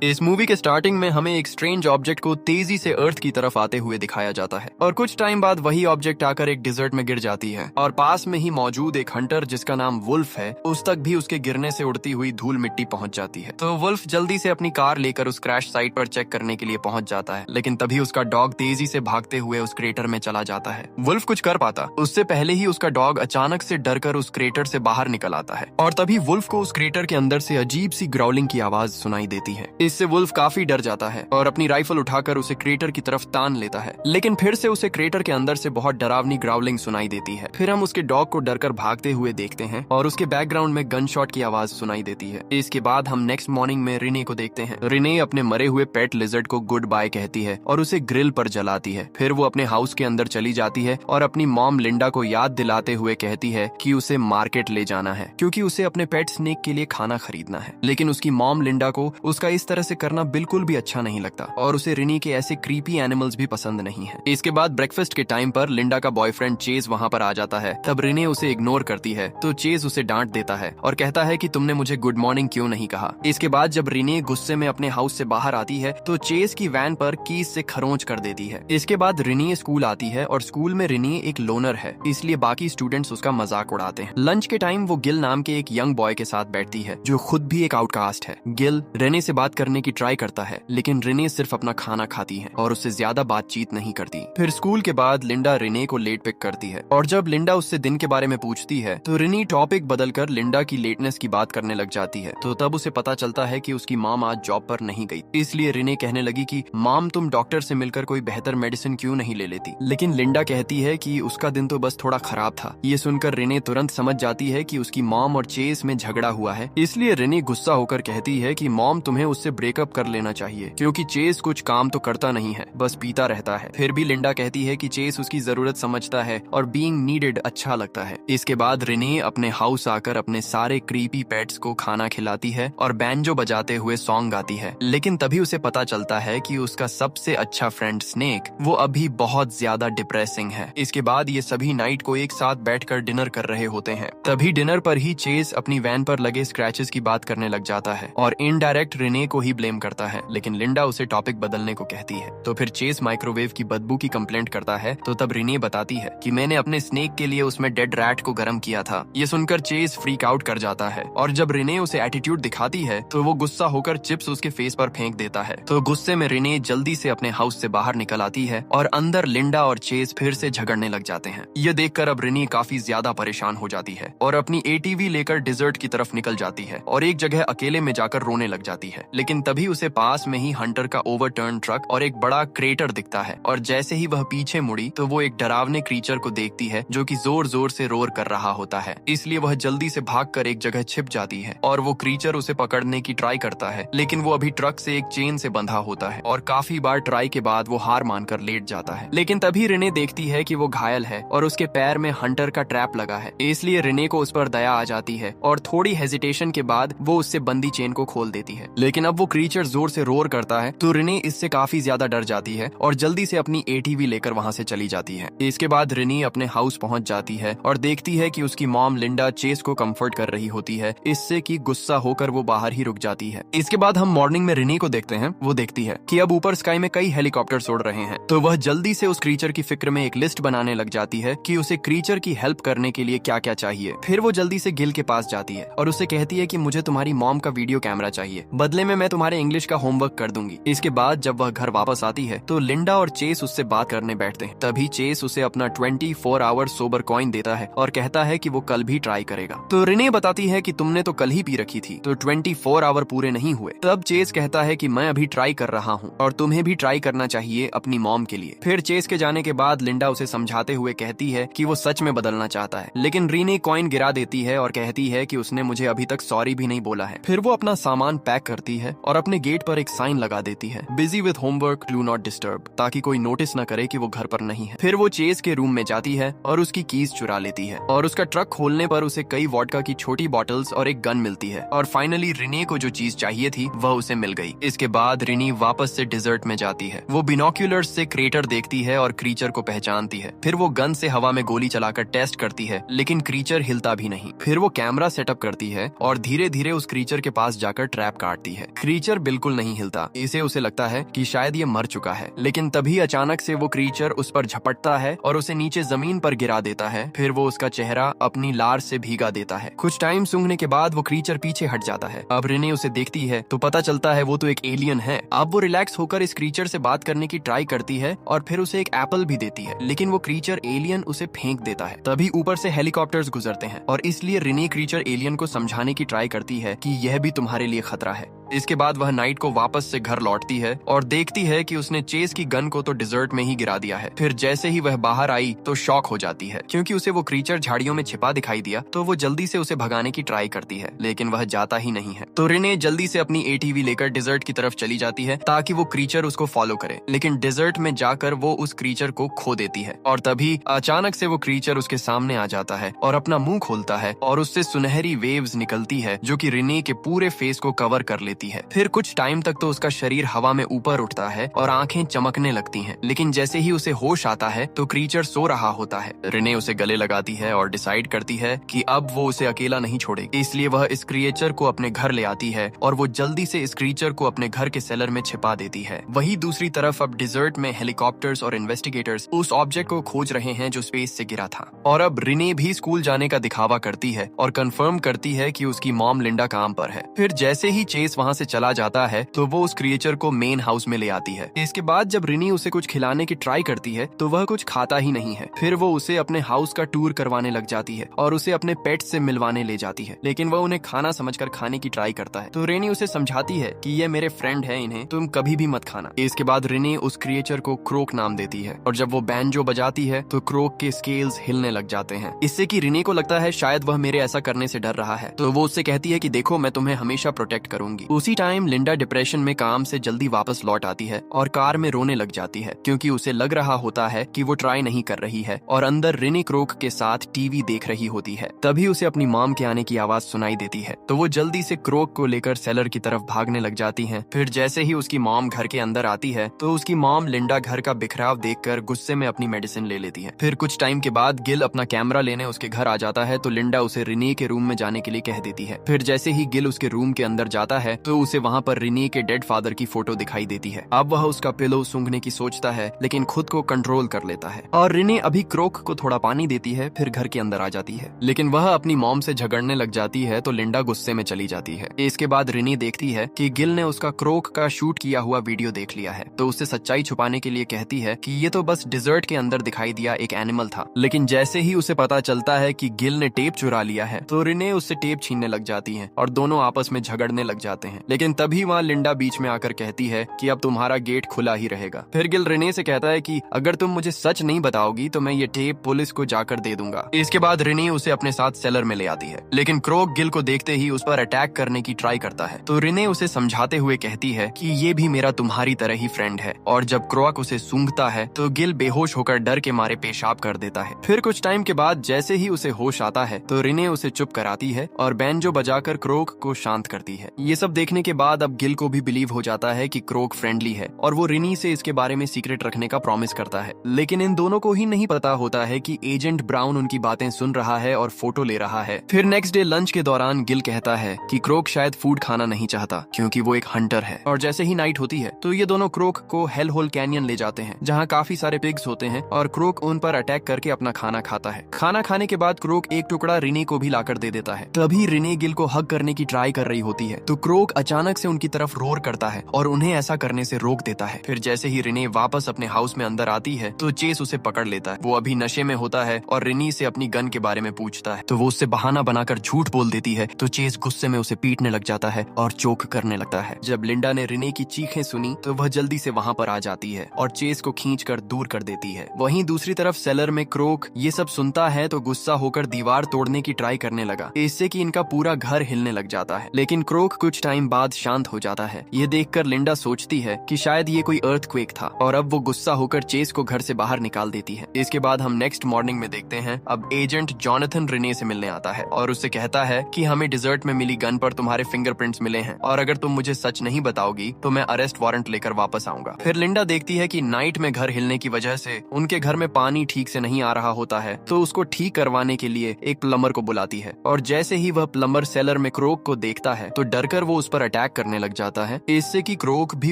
इस मूवी के स्टार्टिंग में हमें एक स्ट्रेंज ऑब्जेक्ट को तेजी से अर्थ की तरफ आते हुए दिखाया जाता है और कुछ टाइम बाद वही ऑब्जेक्ट आकर एक डिजर्ट में गिर जाती है और पास में ही मौजूद एक हंटर जिसका नाम वुल्फ है उस तक भी उसके गिरने से उड़ती हुई धूल मिट्टी पहुंच जाती है। तो वुल्फ जल्दी से अपनी कार लेकर उस क्रैश साइट पर चेक करने के लिए पहुंच जाता है, लेकिन तभी उसका डॉग तेजी से भागते हुए उस क्रेटर में चला जाता है। वुल्फ कुछ कर पाता उससे पहले ही उसका डॉग अचानक से डरकर उस क्रेटर से बाहर निकल आता है और तभी वुल्फ को उस क्रेटर के अंदर से अजीब सी ग्राउलिंग की आवाज सुनाई देती है। इससे वुल्फ काफी डर जाता है और अपनी राइफल उठाकर उसे क्रेटर की तरफ तान लेता है, लेकिन फिर से उसे क्रेटर के अंदर से बहुत डरावनी ग्राउलिंग सुनाई देती है। फिर हम उसके डॉग को डरकर भागते हुए देखते हैं और उसके बैकग्राउंड में गन शॉट की आवाज सुनाई देती है। इसके बाद हम नेक्स्ट मॉर्निंग में रिने को देखते हैं। रिने अपने मरे हुए पेट लिजर्ड को गुड बाय कहती है और उसे ग्रिल पर जलाती है। फिर वो अपने हाउस के अंदर चली जाती है और अपनी मॉम लिंडा को याद दिलाते हुए कहती है कि उसे मार्केट ले जाना है क्योंकि उसे अपने पेट स्नेक के लिए खाना खरीदना है। लेकिन उसकी मॉम लिंडा को उसका इस तरह से करना बिल्कुल भी अच्छा नहीं लगता और उसे रिनी के ऐसे क्रीपी एनिमल्स भी पसंद नहीं है। इसके बाद ब्रेकफास्ट के टाइम पर लिंडा का बॉयफ्रेंड चेज वहाँ पर आ जाता है। तब रिने उसे इग्नोर करती है तो चेज उसे डांट देता है और कहता है कि तुमने मुझे गुड मॉर्निंग क्यों नहीं कहा। इसके बाद जब रिने गुस्से में अपने हाउस से बाहर आती है तो चेज की वैन पर कीज से खरोंच कर देती है। इसके बाद रिनी स्कूल आती है और स्कूल में रिनी एक लोनर है, इसलिए बाकी स्टूडेंट्स उसका मजाक उड़ाते हैं। लंच के टाइम वो गिल नाम के एक यंग बॉय के साथ बैठती है जो खुद भी एक आउटकास्ट है। गिल रेने से बात करने की ट्राई करता है, लेकिन रिने सिर्फ अपना खाना खाती है और उससे ज्यादा बातचीत नहीं करती। फिर स्कूल के बाद लिंडा रिने को लेट पिक करती है और जब लिंडा उससे दिन के बारे में पूछती है तो रिनी टॉपिक बदलकर लिंडा की लेटनेस की बात करने लग जाती है। तो तब उसे पता चलता है कि उसकी मॉम आज जॉब पर नहीं गई, इसलिए रिने कहने लगी कि मॉम तुम डॉक्टर से मिलकर कोई बेहतर मेडिसिन क्यों नहीं ले लेती। लेकिन लिंडा कहती है कि उसका दिन तो बस थोड़ा खराब था। ये सुनकर रिने तुरंत समझ जाती है कि उसकी मॉम और चेस में झगड़ा हुआ है, इसलिए रिने गुस्सा होकर कहती है कि मॉम तुम्हें उससे ब्रेकअप कर लेना चाहिए क्योंकि चेस कुछ काम तो करता नहीं है, बस पीता रहता है। फिर भी लिंडा कहती है कि चेस उसकी जरूरत समझता है और बीइंग नीडेड अच्छा लगता है। इसके बाद रिने अपने हाउस आकर अपने सारे क्रीपी पेट्स को खाना खिलाती है और बैंजो बजाते हुए सॉन्ग गाती है। लेकिन तभी उसे पता चलता है कि उसका सबसे अच्छा फ्रेंड स्नेक वो अभी बहुत ज्यादा डिप्रेसिंग है। इसके बाद ये सभी नाइट को एक साथ बैठकर डिनर कर रहे होते हैं। तभी डिनर पर ही चेस अपनी वैन पर लगे स्क्रैचेस की बात करने लग जाता है और इनडायरेक्ट रिने को ही ब्लेम करता है, लेकिन लिंडा उसे टॉपिक बदलने को कहती है। तो फिर चेस माइक्रोवेव की बदबू की कंप्लेंट करता है तो तब रिने बताती है कि मैंने अपने स्नेक के लिए उसमें डेड रैट को गर्म किया था। ये सुनकर चेस फ्रीक आउट कर जाता है और जब रिने उसे एटीट्यूड दिखाती है तो वो गुस्सा होकर चिप्स उसके फेस पर फेंक देता है। तो गुस्से में रिने जल्दी से अपने हाउस से बाहर निकल आती है और अंदर लिंडा और चेस फिर से झगड़ने लग जाते हैं। ये देखकर अब रिने काफी ज्यादा परेशान हो जाती है और अपनी एटीवी लेकर डिजर्ट की तरफ निकल जाती है और एक जगह अकेले में जाकर रोने लग जाती है। लेकिन तभी उसे पास में ही हंटर का ओवरटर्न ट्रक और एक बड़ा क्रेटर दिखता है और जैसे ही वह पीछे मुड़ी तो वो एक डरावने क्रीचर को देखती है जो कि जोर जोर से रोर कर रहा होता है। इसलिए वह जल्दी से भागकर एक जगह छिप जाती है और वो क्रीचर उसे पकड़ने की ट्राई करता है, लेकिन वो अभी ट्रक से एक चेन से बंधा होता है और काफी बार ट्राई के बाद वो हार मानकर लेट जाता है। लेकिन तभी रिने देखती है कि वो घायल है और उसके पैर में हंटर का ट्रैप लगा है, इसलिए रिने को उस पर दया आ जाती है और थोड़ी हेजिटेशन के बाद वो उससे बंदी चेन को खोल देती है। लेकिन अब वो क्रीचर जोर से रोर करता है तो रिने इससे काफी ज्यादा डर जाती है और जल्दी से अपनी एटीवी लेकर वहाँ से चली जाती है। इसके बाद रिने अपने हाउस पहुँच जाती है और देखती है कि उसकी मॉम लिंडा चेस को कंफर्ट कर रही होती है, इससे कि गुस्सा होकर वो बाहर ही रुक जाती है। इसके बाद हम मॉर्निंग में रिने को देखते हैं। वो देखती है कि अब ऊपर स्काई में कई हेलीकॉप्टर्स उड़ रहे हैं, तो वह जल्दी से उस क्रीचर की फिक्र में एक लिस्ट बनाने लग जाती है कि उसे क्रीचर की हेल्प करने के लिए क्या क्या चाहिए। फिर वो जल्दी से गिल के पास जाती है और उसे कहती है कि मुझे तुम्हारी मॉम का वीडियो कैमरा चाहिए, बदले में मैं तुम्हारे इंग्लिश का होमवर्क कर दूंगी। इसके बाद जब वह घर वापस आती है तो लिंडा और चेस उससे बात करने बैठते हैं। तभी चेस उसे अपना 24 आवर सोबर कॉइन देता है और कहता है कि वो कल भी ट्राई करेगा। तो रिने बताती है कि तुमने तो कल ही पी रखी थी, तो 24 आवर पूरे नहीं हुए। तब चेस कहता है कि मैं अभी ट्राई कर रहा हूँ और तुम्हें भी ट्राई करना चाहिए अपनी मॉम के लिए। फिर चेस के जाने के बाद लिंडा उसे समझाते हुए कहती है कि वो सच में बदलना चाहता है, लेकिन रिने कॉइन गिरा देती है और कहती है कि उसने मुझे अभी तक सॉरी भी नहीं बोला है। फिर वो अपना सामान पैक करती है और अपने गेट पर एक साइन लगा देती है, busy with homework, do not disturb, ताकि कोई नोटिस न करे कि वो घर पर नहीं है। फिर वो चेस के रूम में जाती है और उसकी कीज चुरा लेती है और उसका ट्रक खोलने पर उसे कई वोडका की छोटी बॉटल्स और एक गन मिलती है और फाइनली रिने को जो चीज चाहिए थी वह उसे मिल गई। इसके बाद रिनी वापस से डिजर्ट में जाती है। वो बिनोक्यूलर्स से क्रेटर देखती है और क्रीचर को पहचानती है। फिर वो गन से हवा में गोली चलाकर टेस्ट करती है, लेकिन क्रीचर हिलता भी नहीं। फिर वो कैमरा सेटअप करती है और धीरे धीरे उस क्रीचर के पास जाकर ट्रैप काटती है। क्रीचर बिल्कुल नहीं हिलता। इसे उसे लगता है कि शायद ये मर चुका है, लेकिन तभी अचानक से वो क्रीचर उस पर झपटता है और उसे नीचे जमीन पर गिरा देता है। फिर वो उसका चेहरा अपनी लार से भीगा देता है। कुछ टाइम सूंघने के बाद वो क्रीचर पीछे हट जाता है। अब रिने उसे देखती है तो पता चलता है वो तो एक एलियन है। अब वो रिलैक्स होकर इस क्रीचर से बात करने की ट्राई करती है और फिर उसे एक एप्पल भी देती है, लेकिन वो क्रीचर एलियन उसे फेंक देता है। तभी ऊपर से हेलीकॉप्टर्स गुजरते हैं और इसलिए रिने क्रीचर एलियन को समझाने की ट्राई करती है कि यह भी तुम्हारे लिए खतरा है। इसके बाद वह नाइट को वापस से घर लौटती है और देखती है कि उसने चेस की गन को तो डिजर्ट में ही गिरा दिया है। फिर जैसे ही वह बाहर आई तो शॉक हो जाती है, क्योंकि उसे वो क्रीचर झाड़ियों में छिपा दिखाई दिया। तो वो जल्दी से उसे भगाने की ट्राई करती है, लेकिन वह जाता ही नहीं है। तो रिने जल्दी से अपनी एटीवी लेकर डिजर्ट की तरफ चली जाती है ताकि वो क्रीचर उसको फॉलो करे, लेकिन डिजर्ट में जाकर वो उस क्रीचर को खो देती है। और तभी अचानक से वो क्रीचर उसके सामने आ जाता है और अपना मुंह खोलता है और उससे सुनहरी वेव्स निकलती है जो कि रिने के पूरे फेस को कवर कर लेती है। फिर कुछ टाइम तक तो उसका शरीर हवा में ऊपर उठता है और आंखें चमकने लगती हैं, लेकिन जैसे ही उसे होश आता है तो क्रीचर सो रहा होता है। रिने उसे गले लगाती है और डिसाइड करती है कि अब वो उसे अकेला नहीं छोड़ेगी, इसलिए वह इस क्रिएचर को अपने घर ले आती है और वो जल्दी से इस क्रीचर को अपने घर के सेलर में छिपा देती है। वहीं दूसरी तरफ अब डिजर्ट में हेलीकॉप्टर्स और इन्वेस्टिगेटर्स उस ऑब्जेक्ट को खोज रहे हैं जो स्पेस से गिरा था। और अब रिने भी स्कूल जाने का दिखावा करती है और कंफर्म करती है कि उसकी मॉम लिंडा काम पर है। फिर जैसे ही चेस वहाँ से चला जाता है तो वो उस क्रिएचर को मेन हाउस में ले आती है। इसके बाद जब रिनी उसे कुछ खिलाने की ट्राई करती है तो वह कुछ खाता ही नहीं है। फिर वो उसे अपने हाउस का टूर करवाने लग जाती है और उसे अपने पेट से मिलवाने ले जाती है, लेकिन वह उन्हें खाना समझकर खाने की ट्राई करता है। तो रिनी उसे समझाती है कि ये मेरे फ्रेंड है, इन्हें तुम कभी भी मत खाना। इसके बाद रिनी उस क्रिएचर को क्रोक नाम देती है और जब वो बैंजो बजाती है तो क्रोक के स्केल्स हिलने लग जाते हैं, इससे कि रिनी को लगता है शायद वह मेरे ऐसा करने से डर रहा है। तो वो उससे कहती है कि देखो मैं तुम्हें हमेशा प्रोटेक्ट करूंगी। उसी टाइम लिंडा डिप्रेशन में काम से जल्दी वापस लौट आती है और कार में रोने लग जाती है, क्योंकि उसे लग रहा होता है कि वो ट्राई नहीं कर रही है और अंदर रिनी क्रोक के साथ टीवी देख रही होती है। तभी उसे अपनी मॉम के आने की आवाज सुनाई देती है, तो वो जल्दी से क्रोक को लेकर सेलर की तरफ भागने लग जाती है। फिर जैसे ही उसकी मॉम घर के अंदर आती है तो उसकी मॉम लिंडा घर का बिखराव देखकर गुस्से में अपनी मेडिसिन ले लेती है। फिर कुछ टाइम के बाद गिल अपना कैमरा लेने उसके घर आ जाता है तो लिंडा उसे रिनी के रूम में जाने के लिए कह देती है। फिर जैसे ही गिल उसके रूम के अंदर जाता है तो उसे वहाँ पर रिनी के डेड फादर की फोटो दिखाई देती है। अब वह उसका पिलो सूंघने की सोचता है, लेकिन खुद को कंट्रोल कर लेता है और रिनी अभी क्रोक को थोड़ा पानी देती है, फिर घर के अंदर आ जाती है। लेकिन वह अपनी मॉम से झगड़ने लग जाती है तो लिंडा गुस्से में चली जाती है। इसके बाद रिनी देखती है कि गिल ने उसका क्रोक का शूट किया हुआ वीडियो देख लिया है, तो उससे सच्चाई छुपाने के लिए कहती है कि ये तो बस डिजर्ट के अंदर दिखाई दिया एक एनिमल था। लेकिन जैसे ही उसे पता चलता है कि गिल ने टेप चुरा लिया है तो रिने उससे टेप छीनने लग जाती है और दोनों आपस में झगड़ने लग जाते हैं। लेकिन तभी वहाँ लिंडा बीच में आकर कहती है कि अब तुम्हारा गेट खुला ही रहेगा। फिर गिल रिने से कहता है कि अगर तुम मुझे सच नहीं बताओगी तो मैं ये टेप पुलिस को जाकर दे दूंगा। इसके बाद रिने उसे अपने साथ सेलर में ले आती है, लेकिन क्रोक गिल को देखते ही उस पर अटैक करने की ट्राई करता है। तो रिने उसे समझाते हुए कहती है कि ये भी मेरा तुम्हारी तरह ही फ्रेंड है। और जब क्रोक उसे सूंघता है तो गिल बेहोश होकर डर के मारे पेशाब कर देता है। फिर कुछ टाइम के बाद जैसे ही उसे होश आता है तो रिने उसे चुप कराती है और बैंजो बजाकर क्रोक को शांत करती है। ये सब देखने के बाद अब गिल को भी बिलीव हो जाता है कि क्रोक फ्रेंडली है और वो रिनी से इसके बारे में सीक्रेट रखने का प्रॉमिस करता है। लेकिन इन दोनों को ही नहीं पता होता है कि एजेंट ब्राउन उनकी बातें सुन रहा है और फोटो ले रहा है। फिर नेक्स्ट डे लंच के दौरान गिल कहता है कि क्रोक शायद फूड खाना नहीं चाहता क्योंकि वो एक हंटर है। और जैसे ही नाइट होती है तो ये दोनों क्रोक को हेल होल कैनियन ले जाते हैं, जहाँ काफी सारे पिग्स होते हैं और क्रोक उन पर अटैक करके अपना खाना खाता है। खाना खाने के बाद क्रोक एक टुकड़ा रिने को भी लाकर दे देता है। तभी रिने गिल को हग करने की ट्राई कर रही होती है तो क्रोक अचानक से उनकी तरफ रोर करता है और उन्हें ऐसा करने से रोक देता है। फिर जैसे ही रिने वापस अपने हाउस में अंदर आती है तो चेस उसे पकड़ लेता है। वो अभी नशे में होता है और रिनी से अपनी गन के बारे में पूछता है, तो वो उससे बहाना बनाकर झूठ बोल देती है। तो चेस गुस्से में उसे पीटने लग जाता है और चोक करने लगता है। जब लिंडा ने रिने की चीखें सुनी तो वह जल्दी से वहाँ पर आ जाती है और चेस को खींचकर दूर कर देती है। वहीं दूसरी तरफ सेलर में क्रोक ये सब सुनता है तो गुस्सा होकर दीवार तोड़ने की ट्राई करने लगा, इससे कि इनका पूरा घर हिलने लग जाता है। लेकिन क्रोक कुछ टाइम बाद शांत हो जाता है। ये देखकर लिंडा सोचती है कि शायद ये कोई अर्थक्वेक था और अब वो गुस्सा होकर चेस को घर से बाहर निकाल देती है। इसके बाद हम नेक्स्ट मॉर्निंग में देखते हैं अब एजेंट जॉनथन रिने से मिलने आता है और उससे कहता है कि हमें डिजर्ट में मिली गन पर तुम्हारे फिंगरप्रिंट्स मिले हैं और अगर तुम मुझे सच नहीं बताओगी तो मैं अरेस्ट वारंट लेकर वापस आऊंगा। फिर लिंडा देखती है कि नाइट में घर हिलने की वजह से उनके घर में पानी ठीक से नहीं आ रहा होता है, तो उसको ठीक करवाने के लिए एक प्लम्बर को बुलाती है। और जैसे ही वह प्लम्बर सेलर में क्रोक को देखता है तो डरकर वो उस पर अटैक करने लग जाता है, इससे कि क्रोक भी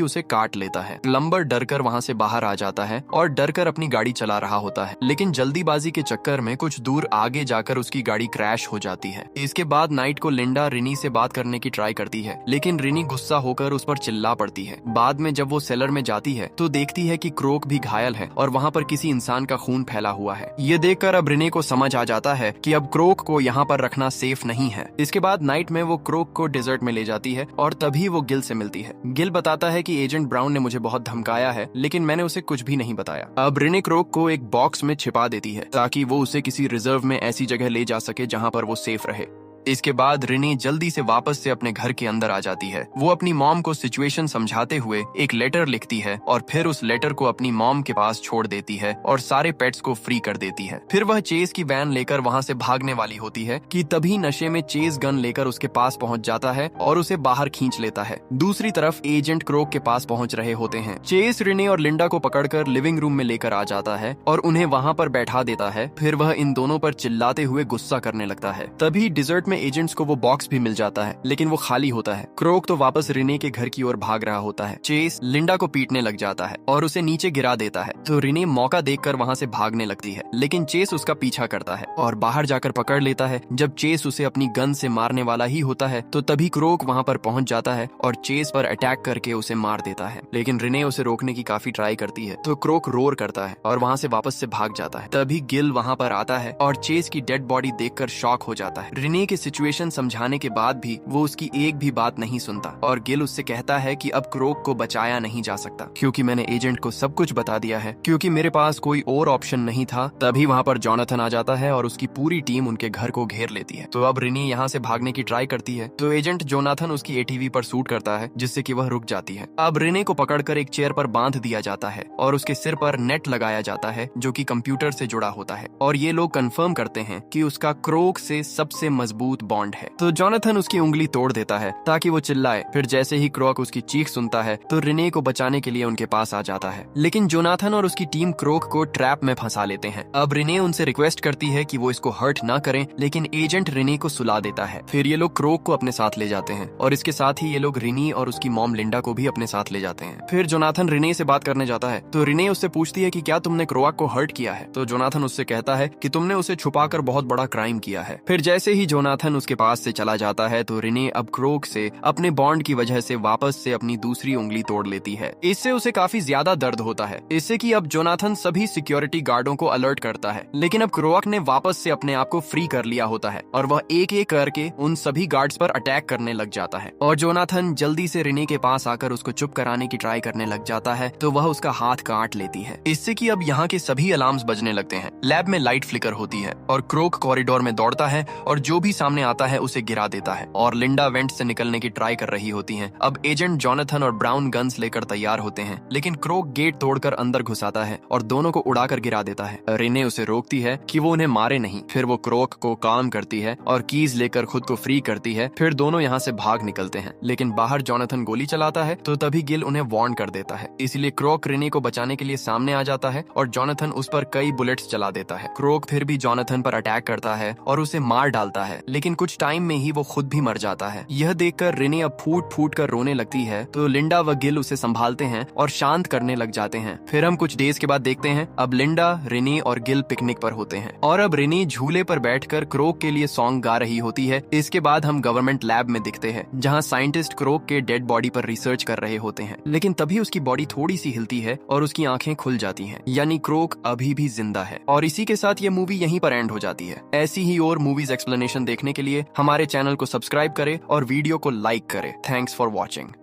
उसे काट लेता है। प्लम्बर डरकर वहाँ से बाहर आ जाता है और डरकर अपनी गाड़ी चला रहा होता है, लेकिन जल्दीबाजी के चक्कर में कुछ दूर आगे जाकर उसकी गाड़ी क्रैश हो जाती है। इसके बाद नाइट को लिंडा रिनी से बात करने की ट्राई करती है, लेकिन रिनी गुस्सा होकर उस पर चिल्ला पड़ती है। बाद में जब वो सेलर में जाती है तो देखती है कि क्रोक भी घायल है और वहाँ पर किसी इंसान का खून फैला हुआ है। ये देखकर अब रिनी को समझ आ जाता है कि अब क्रोक को यहाँ पर रखना सेफ नहीं है। इसके बाद नाइट में वो क्रोक को डेजर्ट में ले जाती है और तभी वो गिल से मिलती है। गिल बताता है कि एजेंट ब्राउन ने मुझे बहुत धमकाया है, लेकिन मैंने उसे कुछ भी नहीं बताया। अब रिनी क्रोक को एक बॉक्स में छिपा देती है ताकि वो उसे किसी रिजर्व में ऐसी जगह ले जा सके जहाँ पर वो सेफ रहे। इसके बाद रिनी जल्दी से वापस से अपने घर के अंदर आ जाती है। वो अपनी मॉम को सिचुएशन समझाते हुए एक लेटर लिखती है और फिर उस लेटर को अपनी मॉम के पास छोड़ देती है और सारे पेट्स को फ्री कर देती है। फिर वह चेज की वैन लेकर वहाँ से भागने वाली होती है कि तभी नशे में चेज गन लेकर उसके पास पहुँच जाता है और उसे बाहर खींच लेता है। दूसरी तरफ एजेंट क्रोक के पास पहुँच रहे होते हैं। चेज रिनी और लिंडा को पकड़कर लिविंग रूम में लेकर आ जाता है और उन्हें वहाँ पर बैठा देता है। फिर वह इन दोनों पर चिल्लाते हुए गुस्सा करने लगता है। तभी डिजर्ट में एजेंट्स को वो बॉक्स भी मिल जाता है, लेकिन वो खाली होता है। क्रोक तो वापस रिने के घर की ओर भाग रहा होता है। चेस लिंडा को पीटने लग जाता है और उसे नीचे गिरा देता है, तो रिने मौका देखकर वहाँ से भागने लगती है, लेकिन चेस उसका पीछा करता है और बाहर जाकर पकड़ लेता है। जब चेस उसे अपनी गन से मारने वाला ही होता है तो तभी क्रोक वहाँ पर पहुंच जाता है और चेस पर अटैक करके उसे मार देता है, लेकिन रिने उसे रोकने की काफी ट्राई करती है तो क्रोक रोर करता है और वहाँ से वापस से भाग जाता है। तभी गिल वहाँ पर आता है और चेस की डेड बॉडी देखकर शॉक हो जाता है। रिने की सिचुएशन समझाने के बाद भी वो उसकी एक भी बात नहीं सुनता और गिल उससे कहता है कि अब क्रोक को बचाया नहीं जा सकता क्योंकि मैंने एजेंट को सब कुछ बता दिया है, क्योंकि मेरे पास कोई और ऑप्शन नहीं था। तभी वहाँ पर जोनाथन आ जाता है और उसकी पूरी टीम उनके घर को घेर लेती है। तो अब रिनी यहाँ से भागने की ट्राई करती है तो एजेंट जोनाथन उसकी एटीवी पर शूट करता है, जिससे कि वह रुक जाती है। अब रिने को पकड़कर एक चेयर पर बांध दिया जाता है और उसके सिर पर नेट लगाया जाता है जो कि कंप्यूटर से जुड़ा होता है और ये लोग कंफर्म करते हैं कि उसका क्रोक से सबसे मजबूत बॉन्ड है। तो जोनाथन उसकी उंगली तोड़ देता है ताकि वो चिल्लाए। फिर जैसे ही क्रोक उसकी चीख सुनता है तो रिने को बचाने के लिए उनके पास आ जाता है, लेकिन जोनाथन और उसकी टीम क्रोक को ट्रैप में फंसा लेते हैं। अब रिने उनसे रिक्वेस्ट करती है कि वो इसको हर्ट ना करें, लेकिन एजेंट रिने को सुला देता है। फिर ये लोग क्रोक को अपने साथ ले जाते हैं और इसके साथ ही ये लोग रिनी और उसकी मॉम लिंडा को भी अपने साथ ले जाते हैं। फिर जोनाथन रिने से बात करने जाता है तो रिने उससे पूछती है कि क्या तुमने क्रोक को हर्ट किया है, तो जोनाथन उससे कहता है कि तुमने उसे छुपाकर बहुत बड़ा क्राइम किया है। फिर जैसे ही जोनाथन उसके पास से चला जाता है तो रिने अब क्रोक से अपने बॉन्ड की वजह से वापस से अपनी दूसरी उंगली तोड़ लेती है। इससे उसे काफी ज्यादा दर्द होता है, इससे कि अब जोनाथन सभी सिक्योरिटी गार्डों को अलर्ट करता है, लेकिन अब क्रोक ने वापस से अपने आप को फ्री कर लिया होता है और वह एक एक करके उन सभी गार्ड्स पर अटैक करने लग जाता है। और जोनाथन जल्दी से रिने के पास आकर उसको चुप कराने की ट्राई करने लग जाता है तो वह उसका हाथ काट लेती है, इससे कि अब यहाँ के सभी अलार्म्स बजने लगते हैं। लैब में लाइट फ्लिकर होती है और क्रोक कॉरिडोर में दौड़ता है और जो भी सामने आता है उसे गिरा देता है और लिंडा वेंट से निकलने की ट्राई कर रही होती हैं। अब एजेंट जोनाथन और ब्राउन गन्स लेकर तैयार होते हैं, लेकिन क्रोक गेट तोड़कर अंदर घुसाता है और दोनों को उड़ाकर गिरा देता है। रिने उसे रोकती है कि वो उन्हें मारे नहीं। फिर वो क्रोक को काम करती है और कीज लेकर खुद को फ्री करती है। फिर दोनों यहाँ से भाग निकलते हैं, लेकिन बाहर जोनाथन गोली चलाता है तो तभी गिल उन्हें वार्न कर देता है। इसलिए क्रोक रिने को बचाने के लिए सामने आ जाता है और जोनाथन उस पर कई बुलेट्स चला देता है। क्रोक फिर भी जोनाथन पर अटैक करता है और उसे मार डालता है, लेकिन कुछ टाइम में ही वो खुद भी मर जाता है। यह देखकर रिने अब फूट फूट कर रोने लगती है तो लिंडा व गिल उसे संभालते हैं और शांत करने लग जाते हैं। फिर हम कुछ डेज के बाद देखते हैं अब लिंडा, रिने और गिल पिकनिक पर होते हैं और अब रिने झूले पर बैठकर क्रोक के लिए सॉन्ग गा रही होती है। इसके बाद हम गवर्नमेंट लैब में दिखते हैं जहां साइंटिस्ट क्रोक के डेड बॉडी पर रिसर्च कर रहे होते हैं, लेकिन तभी उसकी बॉडी थोड़ी सी हिलती है और उसकी आंखें खुल जाती हैं, यानी क्रोक अभी भी जिंदा है। और इसी के साथ ये मूवी यहीं पर एंड हो जाती है। ऐसी ही और मूवीज एक्सप्लेनेशन देखने के लिए हमारे चैनल को सब्सक्राइब करें और वीडियो को लाइक करें। Thanks for watching.